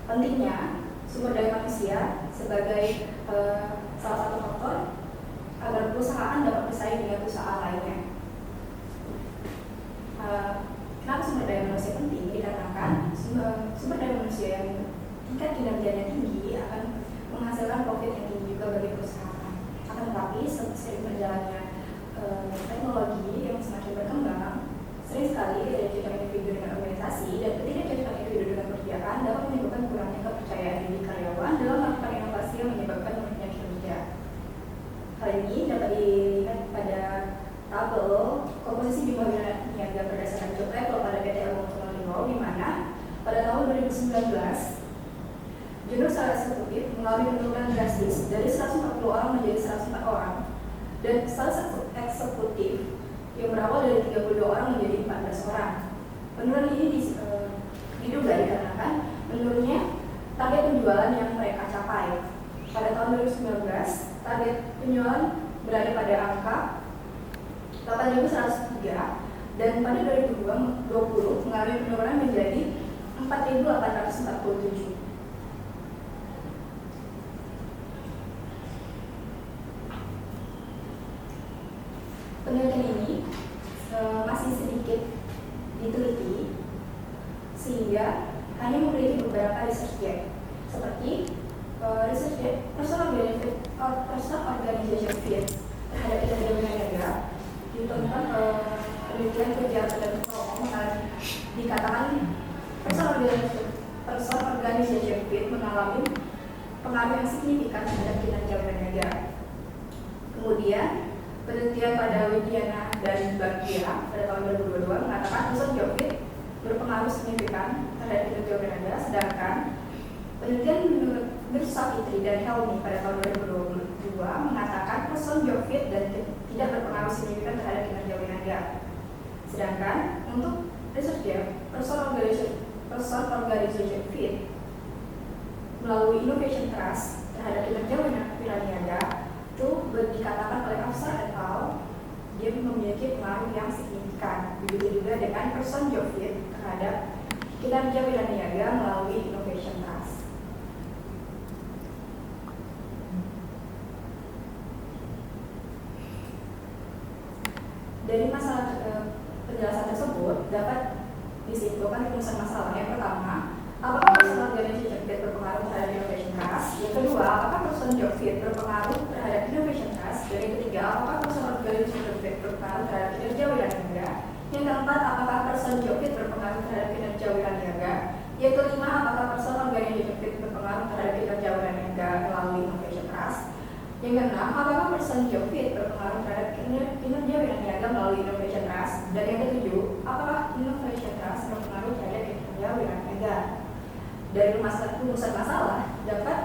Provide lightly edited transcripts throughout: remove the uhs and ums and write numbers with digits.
Pentingnya sumber daya manusia sebagai salah satu faktor agar perusahaan dapat bersaing dengan perusahaan lainnya. Kenapa sumber daya manusia penting? Dikarenakan sumber daya manusia yang tingkat kinerjanya tinggi akan menghasilkan profit yang tinggi juga bagi perusahaan. Akan tetapi seiring berjalannya teknologi yang semakin berkembang, sering sekali ketidakcocokan individu dengan organisasi dan ketidakcocokan individu dengan pekerjaan dapat menyebabkan kurangnya kepercayaan diri karyawan dalam melakukan inovasi yang menyebabkan menurunnya kinerja. Hal ini dapat dilihat pada tabel komposisi jumlah niaga berdasarkan job title pada PT Agung Podomoro, di mana pada tahun 2019 jumlah secara eksekutif mengalami penurunan drastis dari 140 orang menjadi 104 orang, dan sales eksekutif yang berawal dari 32 orang menjadi 14 orang. Penurunan ini diduga dikarenakan menurunnya target penjualan yang mereka capai. Pada tahun 2019, target penjualan berada pada angka 8.103, dan pada 2020 mengalami penurunan menjadi 4.847. Penelitian ini masih sedikit diteliti sehingga hanya memiliki beberapa research gap, seperti research gap person organization fit terhadap kinerja niaga. Ditentukan penelitian kerja pada dikatakan person organization fit mengalami pengaruh yang signifikan terhadap kinerja niaga. Kemudian penelitian pada Widiana dan Bagia pada tahun 2022 mengatakan person job fit berpengaruh signifikan terhadap kinerja niaga, sedangkan penelitian menurut Mirsafitri dan Helmi pada tahun 2022 mengatakan person job fit dan tidak berpengaruh signifikan terhadap kinerja niaga. Sedangkan untuk research gap person organization fit melalui innovation trust terhadap kinerja niaga itu dikatakan oleh Afsar et al. Dia memiliki pengaruh yang signifikan. Begitu juga dengan person job fit terhadap kinerja niaga melalui innovation trust. Dari masalah penjelasan tersebut dapat disimpulkan rumusan masalah. Yang pertama, apakah person organization fit berpengaruh terhadap innovation trust? Yang kedua, apakah person job fit berpengaruh terhadap innovation trust? Dan yang ketiga, apakah person organization fit berpengaruh terhadap kinerja niaga? Yang keempat, apakah person job fit berpengaruh terhadap kinerja niaga? Yang kelima, apakah person organization fit berpengaruh terhadap kinerja niaga melalui innovation trust? Yang keenam, apakah person job fit berpengaruh terhadap kinerja niaga melalui innovation trust? Dan yang ketujuh, apakah innovation trust berpengaruh terhadap kinerja niaga? Dari rumusan masalah dapat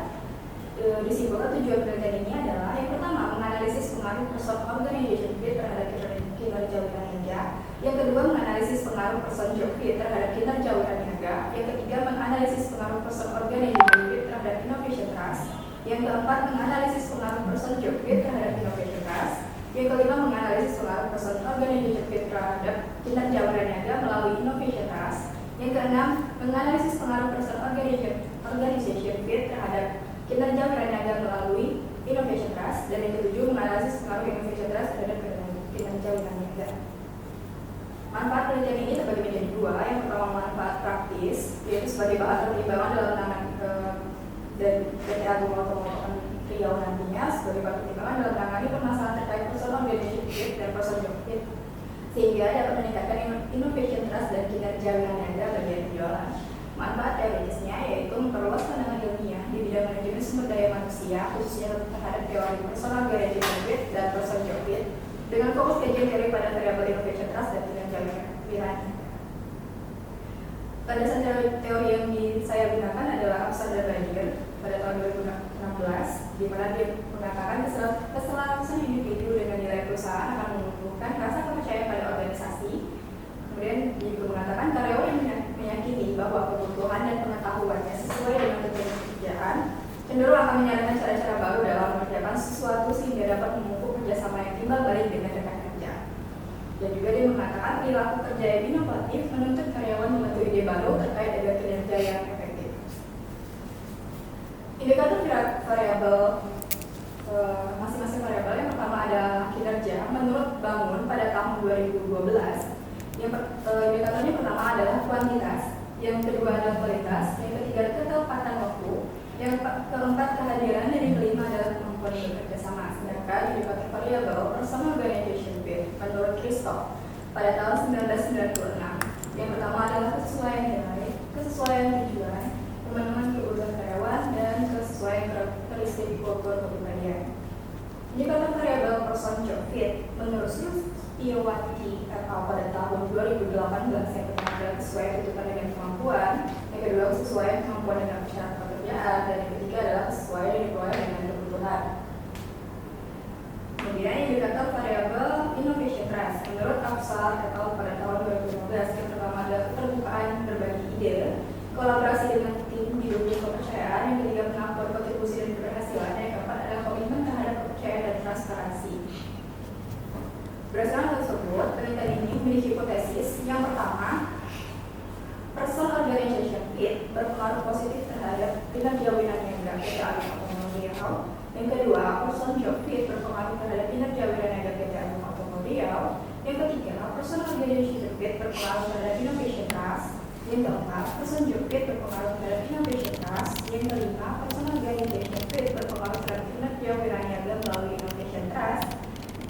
disimpulkan tujuan penelitian ini adalah yang pertama, menganalisis pengaruh person organization fit terhadap kinerja niaga. Yang kedua, menganalisis pengaruh person job fit terhadap kinerja niaga. Yang ketiga, menganalisis pengaruh person organization fit terhadap innovation trust. Yang keempat, menganalisis pengaruh person job fit terhadap innovation trust. Yang kelima, menganalisis pengaruh person organization fit terhadap kinerja niaga melalui innovation trust. Yang keenam, menganalisis pengaruh person organization fit terhadap kinerja niaga melalui innovation trust. Dan yang ketujuh, menganalisis pengaruh innovation trust terhadap kinerja niaga. Manfaat penelitian ini terbagi menjadi dua. Yang pertama, manfaat praktis, yaitu sebagai bahan pertimbangan dalam penanganan dan PT Agung Podomoro Riau nantinya sebagai bahan pertimbangan dalam menangani permasalahan terkait person organization fit dan person job fit, sehingga dapat meningkatkan innovation trust dan kinerja niaga bagian penjualan. Manfaat teoritisnya yaitu memperluas pandangan ilmiah di bidang manajemen sumber daya manusia, khususnya terhadap teori person organization fit dan person job fit, dengan fokus kajian teori pada variabel innovation trust dan kinerja niaga. Landasan teori yang saya gunakan adalah Afsar dan Bagia pada tahun 2016, di mana dia mengatakan keselarasan individu dengan nilai perusahaan akan menumbuhkan rasa kepercayaan pada organisasi. Kemudian dia juga mengatakan karyawan yang meyakini bahwa kebutuhan dan pengetahuannya sesuai dengan tujuan pekerjaan cenderung akan menyarankan cara-cara baru dalam mengerjakan sesuatu sehingga dapat memupuk kerjasama yang timbal balik dengan rekan kerja. Dan juga dia mengatakan perilaku kerja yang inovatif menuntut karyawan membentuk ide baru terkait dengan kinerja yang efektif. variabel masing-masing variabel. Yang pertama ada kinerja menurut Bangun pada tahun 2012. Indikatornya pertama adalah kuantitas, yang kedua adalah kualitas, yang ketiga ketepatan waktu, yang keempat kehadiran, dan yang kelima adalah kemampuan bekerja sama. Sedangkan indikator variabel personal organization fit menurut Christoph pada tahun 1996. Yang pertama adalah kesesuaian nilai, kesesuaian tujuan, pemenuhan kebutuhan karyawan, dan kesesuaian karakteristik kultur kepribadian. Indikator variabel person job fit menurut Iowati et al. Pada tahun 2018. Yang pertama adalah kesesuaian tuntutan dengan kemampuan, yang kedua kesesuaian kemampuan dengan syarat pekerjaan, dan yang ketiga adalah kesesuaian dikelola dengan kebutuhan. Kemudian indikator variabel innovation trust menurut Afsal et al. Pada tahun 2015. Yang pertama adalah keterbukaan berbagi ide, kolaborasi dengan tim didukung kepercayaan, yang ketiga pengakuan kontribusi dan keberhasilan, yang keempat adalah komitmen terhadap kepercayaan dan transparansi. Berdasarkan hal tersebut, penelitian ini memiliki hipotesis. Yang pertama, person organization fit berpengaruh positif terhadap kinerja Winaniaga PT Agung Automobile. Yang kedua, person job fit berpengaruh terhadap kinerja Winaniaga PT Agung Automobile. Yang ketiga, person organization fit berpengaruh terhadap innovation trust. Yang keempat, person job fit berpengaruh terhadap innovation trust. Yang kelima, person organization fit berpengaruh terhadap kinerja Winaniaga melalui innovation trust.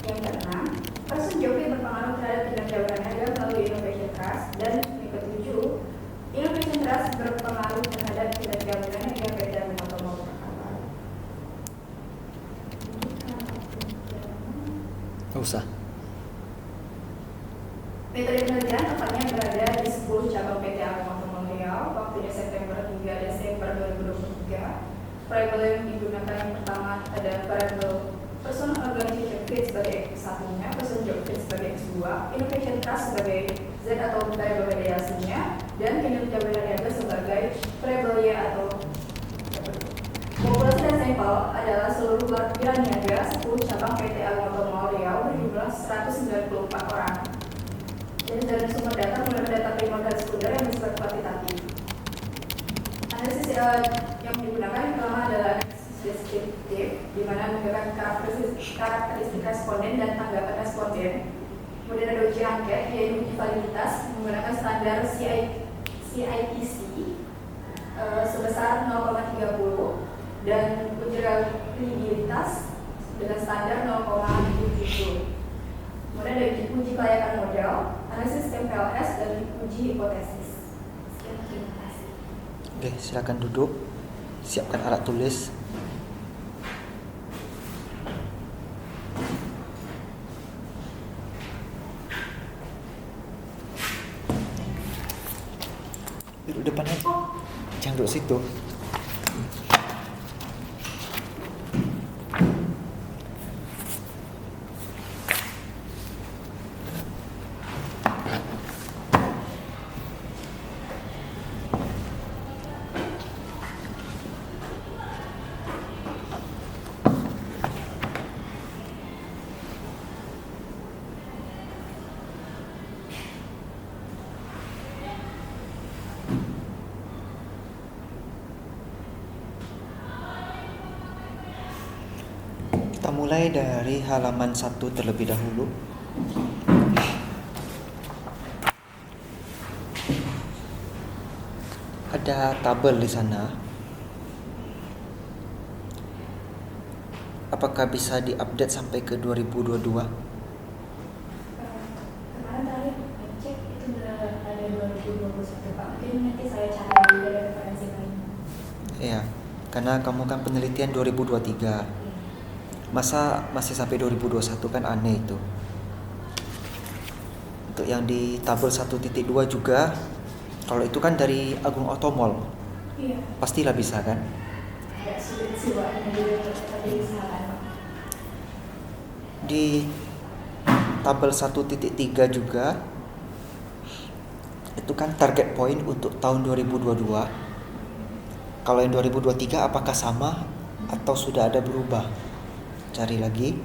Yang keenam, person job fit berpengaruh terhadap kinerja Winaniaga melalui innovation trust. Dan yang ketujuh, innovation trust berpengaruh terhadap kinerja Winaniaga PT Agung Automobile. Nggak usah. Metode penelitian tepatnya berada di 10 cabang PT Agung Automobile. Waktunya September hingga Desember 2023. Variabel yang digunakan yang pertama ada variabel person organization fit sebagai X1-nya, person job fit sebagai X2, innovation trust sebagai Z atau variabel mediasinya, dan kinerja Winaniaga sebagai variabel Y atau populasi dan sampel adalah seluruh Winaniaga 10 cabang PT Agung Automobile Riau berjumlah 194 orang. Jadi dari sumber data menggunakan data primer dan sekunder yang bersifat kuantitatif. Analisis yang digunakan yang pertama adalah deskriptif, di mana menggunakan karakteristik responden dan tanggapan responden. Kemudian ada uji angket, yaitu uji validitas menggunakan standar CIPC sebesar 0,30 dan uji reliabilitas dengan standar 0,70. Kemudian ada uji kelayakan model, analisis MPLS, dan uji hipotesis. Sekian, terima kasih. Oke, silakan duduk. Siapkan alat tulis. Duduk depan aja. Jangan duduk situ. Kita mulai dari halaman 1 terlebih dahulu. Ada tabel di sana. Apakah bisa diupdate sampai ke 2022? Kemarin tadi cek itu udah ada 2021 Pak. Mungkin nanti saya cari dari referensi lain. Iya, karena kamu kan penelitian 2023. Masa masih sampai 2021 kan aneh itu. Untuk yang di tabel 1.2 juga, kalau itu kan dari Agung Automol, Iya. pastilah bisa kan? Agak sulit sih Pak, ini juga tadi kesalahan Pak. Di tabel 1.3 juga, itu kan target point untuk tahun 2022. Kalau yang 2023 apakah sama atau sudah ada berubah? Cari lagi.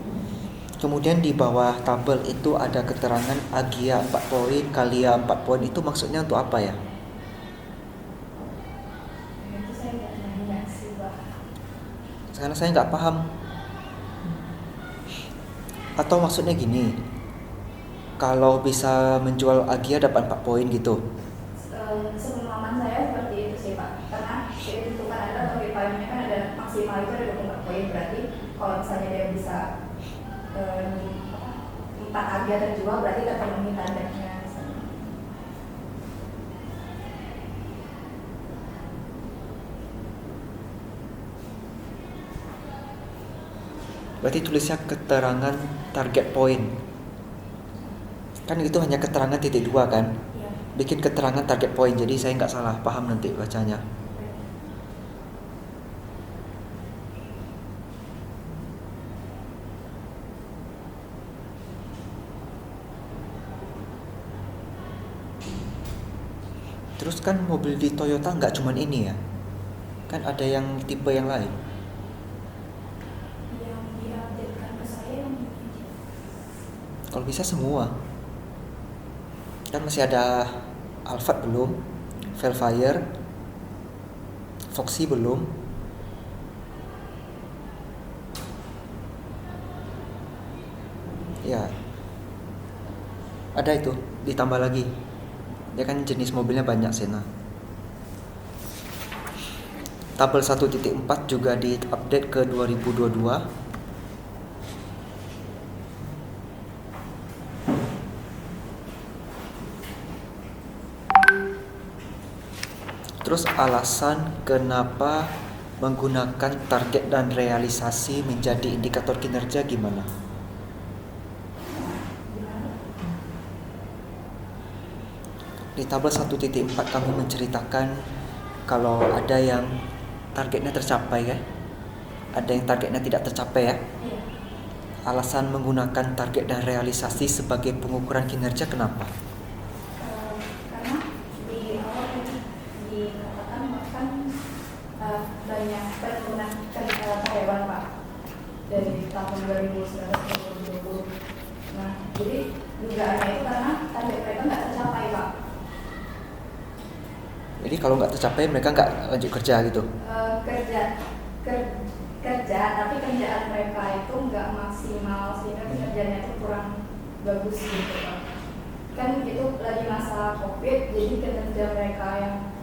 Kemudian di bawah tabel itu ada keterangan Agia 4 poin, Kalia 4 poin. Itu maksudnya untuk apa ya? Itu saya nggak nanya sih Pak. Karena saya nggak paham. Atau maksudnya gini, kalau bisa menjual Agia dapat 4 poin gitu. Sepemahaman saya seperti itu sih Pak, karena yang ditentukan adalah requirement-nya kan ada maksimal itu ada 24 poin, berarti kalau misalnya dia bisa 4 Agia terjual berarti terpenuhi targetnya. Berarti tulisnya keterangan target point. Kan itu hanya keterangan titik 2 kan? Iya. Bikin keterangan target point, jadi saya nggak salah paham nanti bacanya. Terus kan mobil di Toyota nggak cuman ini ya, kan ada yang tipe yang lain. Yang diupdatekan ke saya yang ini. Kalau bisa semua. Kan masih ada Alphard belum, Velfire, Foxy belum. Ya, ada itu, ditambah lagi. Ya kan jenis mobilnya banyak Sena. Tabel 1.4 juga diupdate ke 2022. Terus alasan kenapa menggunakan target dan realisasi menjadi indikator kinerja gimana? Di tabel 1.4 kami menceritakan kalau ada yang targetnya tercapai ya, ada yang targetnya tidak tercapai ya. Iya. Alasan menggunakan target dan realisasi sebagai pengukuran kinerja kenapa? Karena di awal tadi dikatakan bahkan banyak penurunan karyawan Pak dari tahun 2019 ke 2020. Nah, jadi dugaannya itu karena target mereka nggak tercapai Pak. Jadi kalau nggak tercapai mereka nggak lanjut kerja gitu. Kerja, tapi kerjaan mereka itu nggak maksimal sehingga kinerjanya itu kurang bagus gitu Pak. Kan itu lagi masa COVID, jadi kinerja mereka yang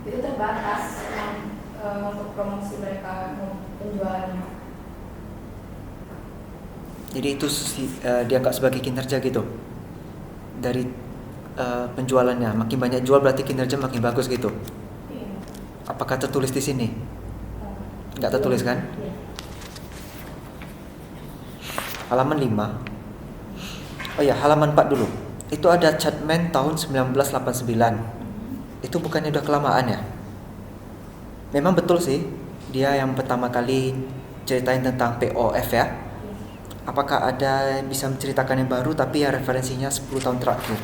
itu terbatas untuk promosi mereka penjualannya. Jadi itu dianggap sebagai kinerja gitu. Dari penjualannya makin banyak jual berarti kinerja makin bagus gitu. Iya. Apakah tertulis di sini? Nggak tertulis kan? Iya. Halaman 5. Oh ya, halaman 4 dulu. Itu ada Chapman tahun 1989. Itu bukannya udah kelamaan ya? Memang betul sih, dia yang pertama kali ceritain tentang POF ya. Apakah ada bisa menceritakan yang baru tapi ya referensinya 10 tahun terakhir?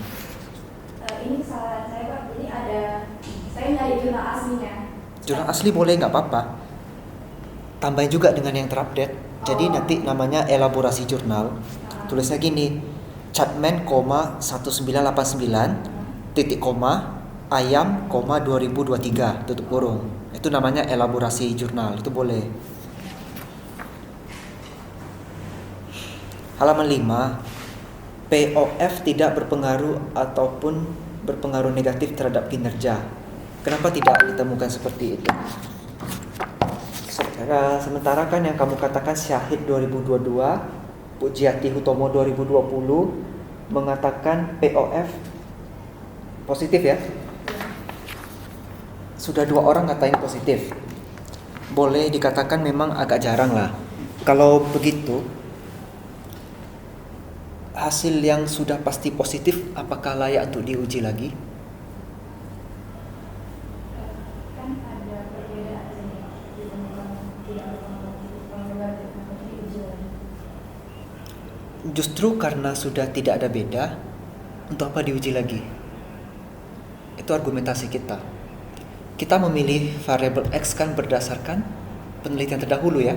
Ini salah saya Pak, ini ada saya nyari jurnal aslinya. Jurnal asli boleh, nggak apa-apa. Tambahin juga dengan yang terupdate. Jadi nanti namanya elaborasi jurnal. Tulisnya gini, Chapman, 1989 titik koma ayam, 2023 tutup kurung. Itu namanya elaborasi jurnal, itu boleh. Halaman 5, POF tidak berpengaruh ataupun berpengaruh negatif terhadap kinerja. Kenapa tidak ditemukan seperti itu? Sementara kan yang kamu katakan Syahid 2022, Pujiati Hutomo 2020 mengatakan POF positif ya. Sudah 2 orang ngatain positif. Boleh dikatakan memang agak jarang lah. Kalau begitu, hasil yang sudah pasti positif apakah layak untuk diuji lagi? Kan ada perbedaan sini ditemukan tidak berpengaruh diuji lagi. Justru karena sudah tidak ada beda, untuk apa diuji lagi? Itu argumentasi kita. Kita memilih variabel X kan berdasarkan penelitian terdahulu ya.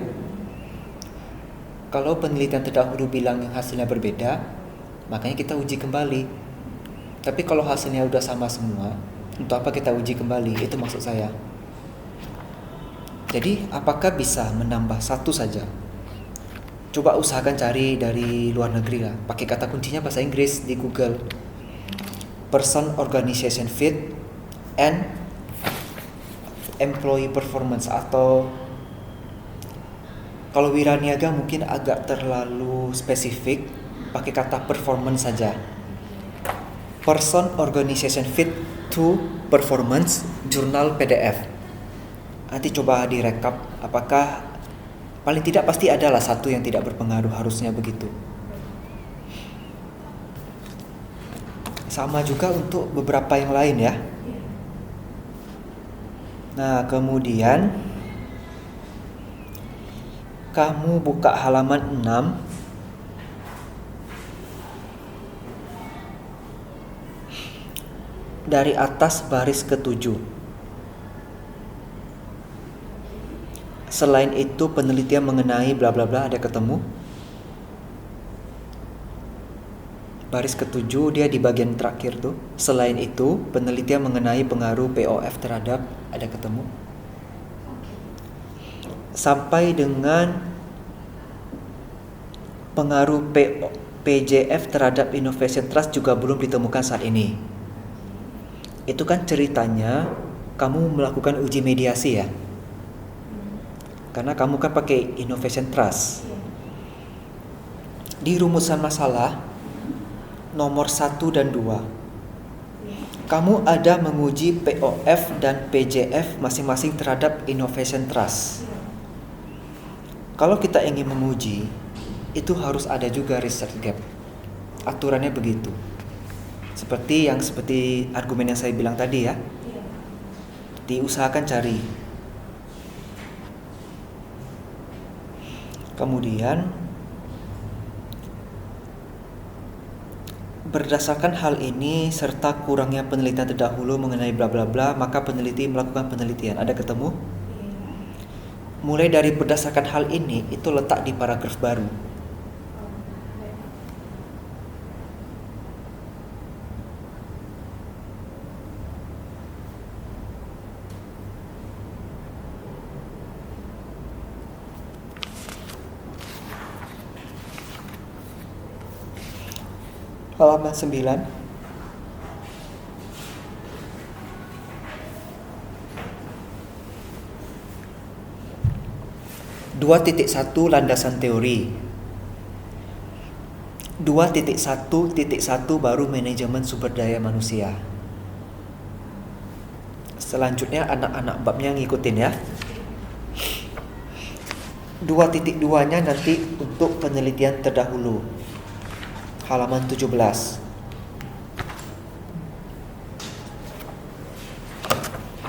Kalau penelitian terdahulu bilang hasilnya berbeda, makanya kita uji kembali. Tapi kalau hasilnya udah sama semua, untuk apa kita uji kembali? Itu maksud saya. Jadi apakah bisa menambah satu saja? Coba usahakan cari dari luar negeri lah. Pakai kata kuncinya bahasa Inggris di Google. Person organization fit and employee performance, atau kalau wiraniaga mungkin agak terlalu spesifik, pakai kata performance saja. Person organization fit to performance, jurnal PDF. Nanti coba direkap, apakah paling tidak pasti adalah satu yang tidak berpengaruh, harusnya begitu. Sama juga untuk beberapa yang lain ya. Nah, kemudian kamu buka halaman 6. Dari atas baris ke-7. Selain itu penelitian mengenai bla bla bla, ada ketemu? Baris ke-7 dia di bagian terakhir tuh. Selain itu penelitian mengenai pengaruh POF terhadap, ada ketemu? Sampai dengan pengaruh PJF terhadap innovation trust juga belum ditemukan saat ini. Itu kan ceritanya kamu melakukan uji mediasi ya, karena kamu kan pakai innovation trust. Di rumusan masalah nomor 1 dan 2, kamu ada menguji POF dan PJF masing-masing terhadap innovation trust. Kalau kita ingin menguji, itu harus ada juga research gap. Aturannya begitu. Seperti argumen yang saya bilang tadi ya. Diusahakan cari. Kemudian berdasarkan hal ini serta kurangnya penelitian terdahulu mengenai bla bla bla, maka peneliti melakukan penelitian. Ada ketemu? Mulai dari berdasarkan hal ini, itu letak di paragraf baru. Halaman 9. Dua titik satu landasan teori. 2.1.1 baru manajemen sumber daya manusia. Selanjutnya anak-anak babnya ngikutin ya. 2.2-nya nanti untuk penelitian terdahulu. Halaman 17.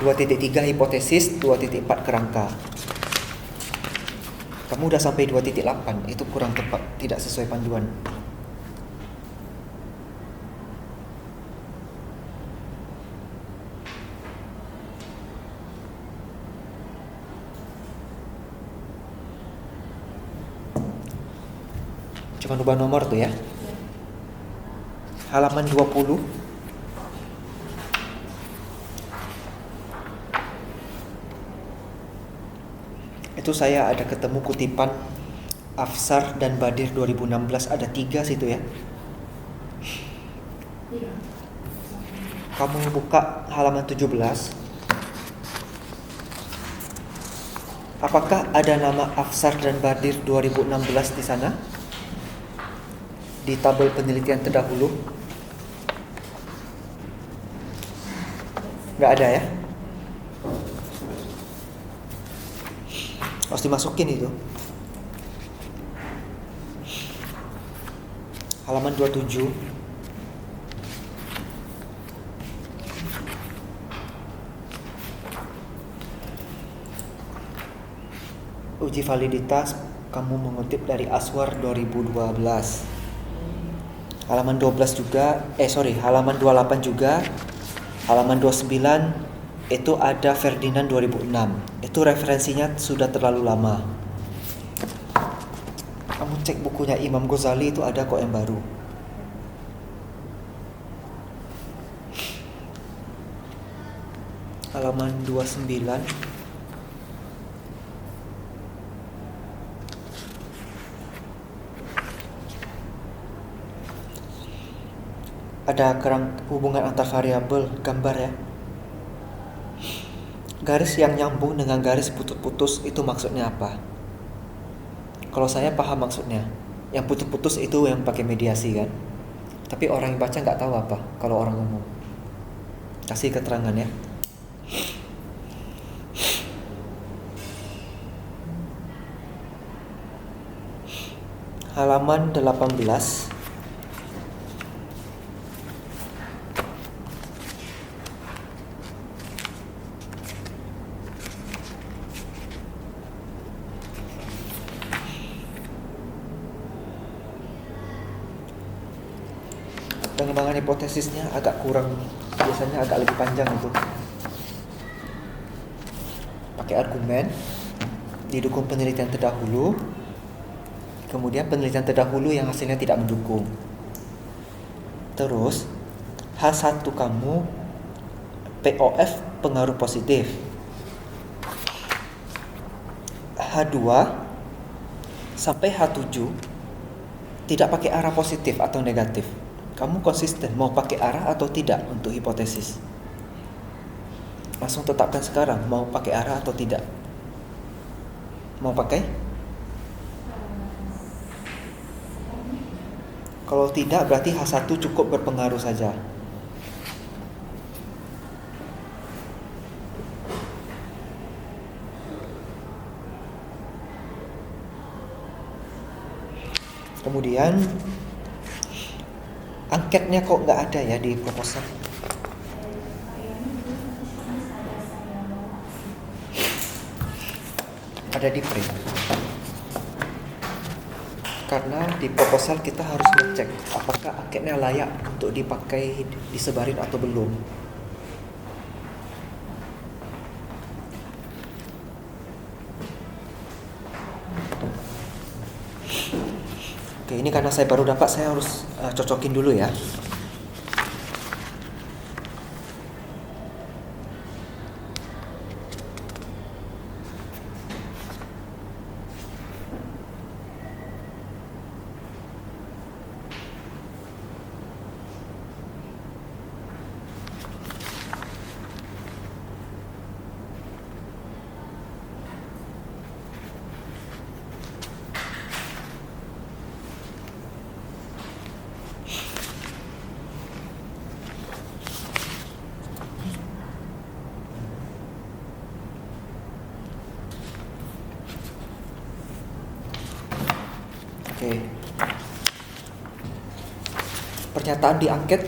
2.3 hipotesis, 2.4 kerangka. Kamu udah sampai 2.8, itu kurang tepat, tidak sesuai panduan. Cuma ubah nomor tuh ya. Halaman 20. Itu saya ada ketemu kutipan Afsar dan Badir 2016, ada 3 situ ya. Kamu buka halaman 17. Apakah ada nama Afsar dan Badir 2016 di sana? Di tabel penelitian terdahulu? Nggak ada ya? Harus dimasukin itu. Halaman 27. Uji validitas kamu mengutip dari Aswar 2012. Halaman 12 juga, halaman 28 juga. Halaman 29 itu ada Ferdinand 2006. Itu referensinya sudah terlalu lama. Kamu cek bukunya Imam Ghazali, itu ada kok yang baru. Halaman 29. ada hubungan antar variabel gambar ya. Garis yang nyambung dengan garis putus-putus itu maksudnya apa? Kalau saya paham maksudnya. Yang putus-putus itu yang pakai mediasi kan. Tapi orang yang baca nggak tahu apa kalau orang umum. Kasih keterangan ya. Halaman 18. Pengembangan hipotesisnya agak kurang, biasanya agak lebih panjang itu. Pakai argumen, didukung penelitian terdahulu, kemudian penelitian terdahulu yang hasilnya tidak mendukung. Terus H1 kamu POF pengaruh positif, H2 sampai H7 tidak pakai arah positif atau negatif. Kamu konsisten mau pakai arah atau tidak untuk hipotesis. Langsung tetapkan sekarang mau pakai arah atau tidak. Mau pakai? Kalau tidak berarti H1 cukup berpengaruh saja. Kemudian angketnya kok nggak ada ya di proposal? Ada di print. Karena di proposal kita harus ngecek apakah angketnya layak untuk dipakai, disebarin atau belum. Oke, ini karena saya baru dapat, saya harus cocokin dulu ya. Oke. Pernyataan di angket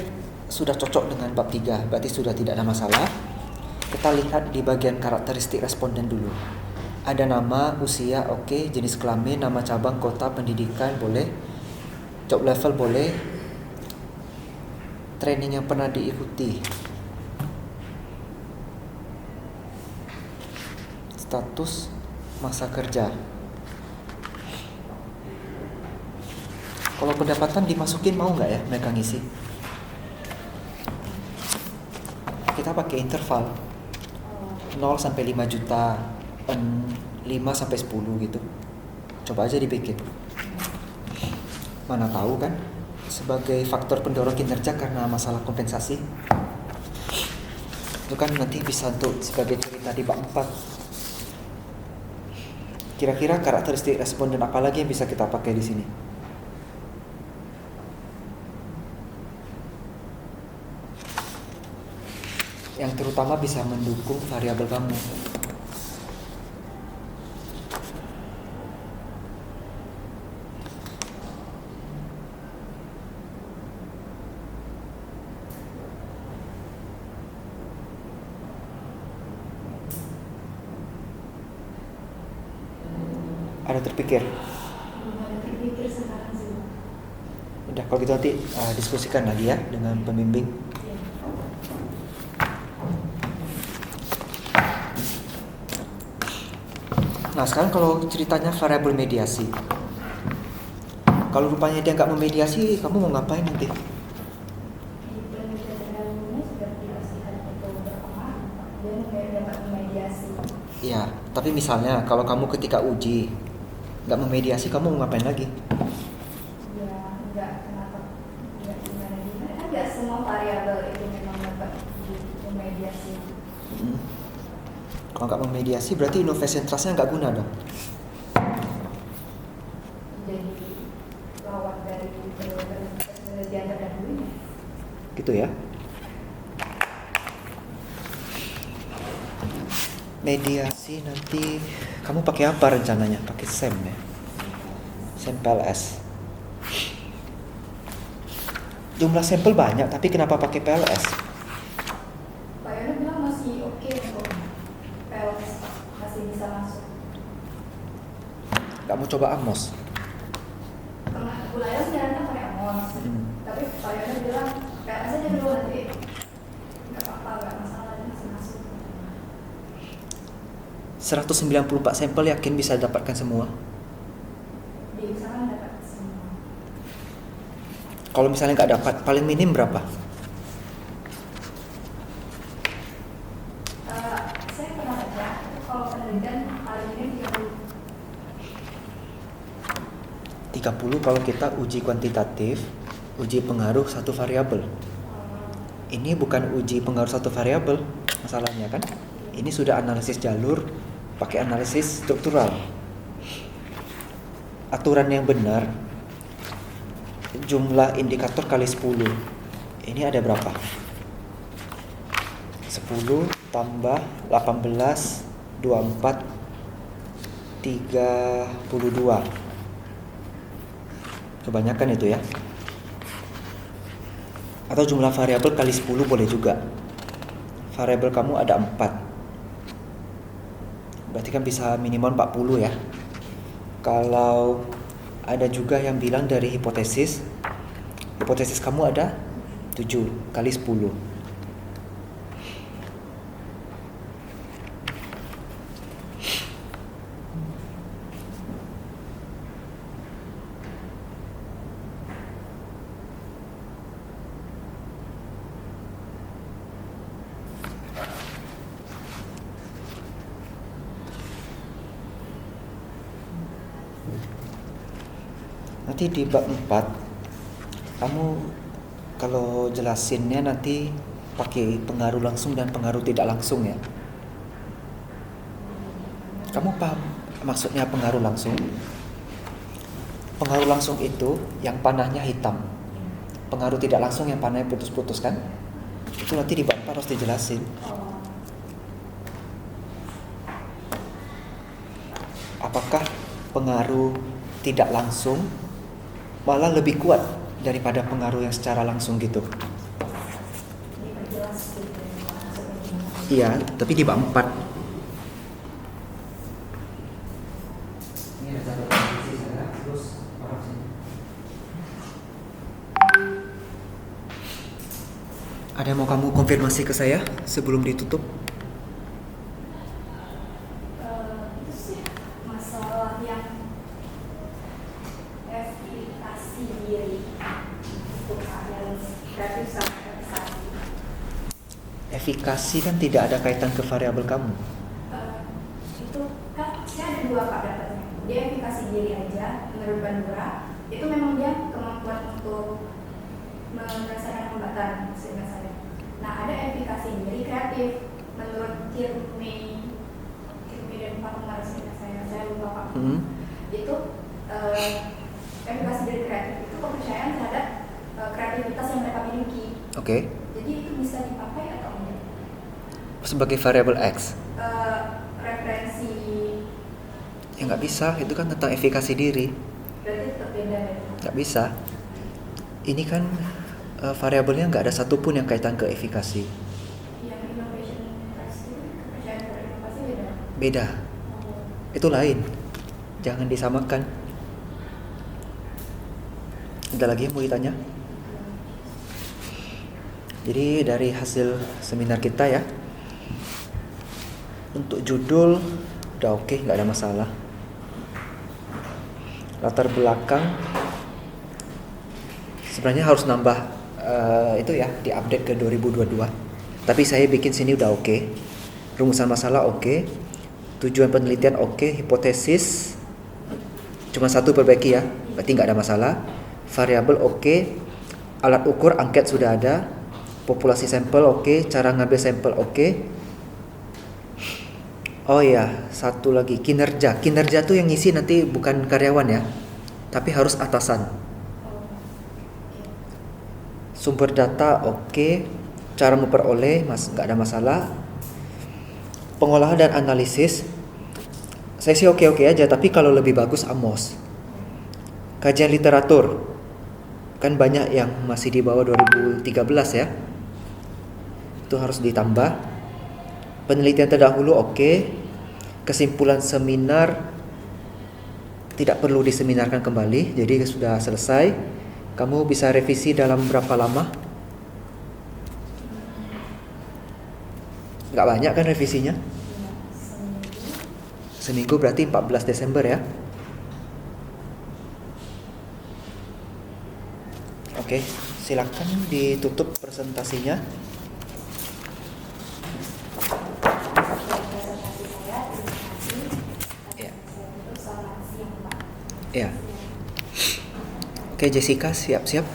sudah cocok dengan bab 3, berarti sudah tidak ada masalah. Kita lihat di bagian karakteristik responden dulu. Ada nama, usia, oke, jenis kelamin, nama cabang, kota, pendidikan, boleh. Job level boleh. Training yang pernah diikuti. Status masa kerja. Kalau pendapatan dimasukin mau nggak ya mereka ngisi? Kita pakai interval 0 sampai 5 juta, 5 sampai 10 gitu. Coba aja dibikin. Mana tahu kan? Sebagai faktor pendorong kinerja karena masalah kompensasi. Itu kan nanti bisa untuk sebagai cerita di bab 4. Kira-kira karakteristik responden apa lagi yang bisa kita pakai di sini? Yang terutama bisa mendukung variabel kamu. Ada terpikir? Belum ada terpikir sekarang sih. Udah, kalau gitu nanti diskusikan lagi ya dengan pembimbing. Nah sekarang kalau ceritanya variabel mediasi, kalau rupanya dia nggak memediasi, kamu mau ngapain nanti? Ya, tapi misalnya kalau kamu ketika uji nggak memediasi, kamu mau ngapain lagi? Ya, nggak kenapa, nggak gimana kan nggak semua variabel itu memang dapat dimediasi. Kalau nggak memediasi berarti innovation trust-nya nggak guna dong. Jadi lawan dari penelitian terdahulunya. Gitu ya. Mediasi nanti kamu pakai apa rencananya? Pakai SEM ya? SEM PLS. Jumlah sampel banyak, tapi kenapa pakai PLS? Pak Yono bilang masih oke untuk PLS, masih bisa masuk. Nggak mau coba AMOS? Bu Laila sebenarnya pakai AMOS, tapi Pak Yono bilang PLS aja dulu nanti nggak apa-apa, nggak masalah, masih masuk. 194 sampel yakin bisa dapatkan semua? Diusahakan dapat semua. Kalau misalnya nggak dapat, paling minim berapa? Saya pernah baca, kalau penelitian paling minim 30 kalau kita uji kuantitatif, uji pengaruh satu variabel. Ini bukan uji pengaruh satu variabel masalahnya kan? Ini sudah analisis jalur pakai analisis struktural. Aturan yang benar jumlah indikator kali 10. Ini ada berapa? 10 tambah 18 24 32. Kebanyakan itu ya. Atau jumlah variabel kali 10 boleh juga. Variabel kamu ada 4. Berarti kan bisa minimal 40 ya. Kalau ada juga yang bilang dari hipotesis kamu ada 7 kali 10. Nanti di bab 4 kamu kalau jelasinnya nanti pakai pengaruh langsung dan pengaruh tidak langsung ya. Kamu paham maksudnya pengaruh langsung? Pengaruh langsung itu yang panahnya hitam. Pengaruh tidak langsung yang panahnya putus-putus kan? Itu nanti di bab 4 harus dijelasin. Apakah pengaruh tidak langsung malah lebih kuat daripada pengaruh yang secara langsung gitu? diperjelas gitu. Iya, tapi di bab 4. Ada yang mau kamu konfirmasi ke saya sebelum ditutup? Itu sih masalah yang efikasi diri untuk yang kreatif sama efikasi. Efikasi kan tidak ada kaitan ke variabel kamu. Itu kan saya ada dua Pak dapatnya. Dia efikasi diri aja menurut Bandura. Itu memang dia kemampuan untuk menyelesaikan hambatan sehingga saya. Nah ada efikasi diri kreatif menurut Kirme dan Pak Umar sehingga saya lupa Pak. Itu efikasi diri kreatif itu kepercayaan terhadap kreativitas yang mereka miliki. Oke. Jadi itu bisa dipakai atau enggak? Sebagai variabel X. Referensi. Ya nggak bisa, itu kan tentang efikasi diri. Berarti tetap beda ya? Nggak bisa. Ini kan variabelnya nggak ada satupun yang kaitan ke efikasi. Yang innovation trust itu kepercayaan terhadap inovasi beda? Beda. Itu lain. Jangan disamakan. Ada lagi yang mau ditanya? Jadi dari hasil seminar kita ya, untuk judul udah oke, nggak ada masalah. Latar belakang sebenarnya harus nambah itu ya, diupdate ke 2022. Tapi saya bikin sini udah oke. Rumusan masalah oke. Tujuan penelitian oke. Hipotesis cuma satu perbaiki ya, berarti nggak ada masalah. Variabel oke. Alat ukur angket sudah ada, populasi sampel oke, cara ngambil sampel oke. Oh iya, satu lagi kinerja. Kinerja tuh yang ngisi nanti bukan karyawan ya, tapi harus atasan. Sumber data oke, cara memperoleh nggak ada masalah. Pengolahan dan analisis, saya sih oke-oke aja, tapi kalau lebih bagus Amos. Kajian literatur, kan banyak yang masih di bawah 2013 ya, itu harus ditambah. Penelitian terdahulu oke. Kesimpulan seminar tidak perlu diseminarkan kembali, jadi sudah selesai. Kamu bisa revisi dalam berapa lama? Nggak banyak kan revisinya? Seminggu berarti 14 Desember ya. Oke, silakan ditutup presentasinya. Ya. Ya. Oke, Jessica siap-siap.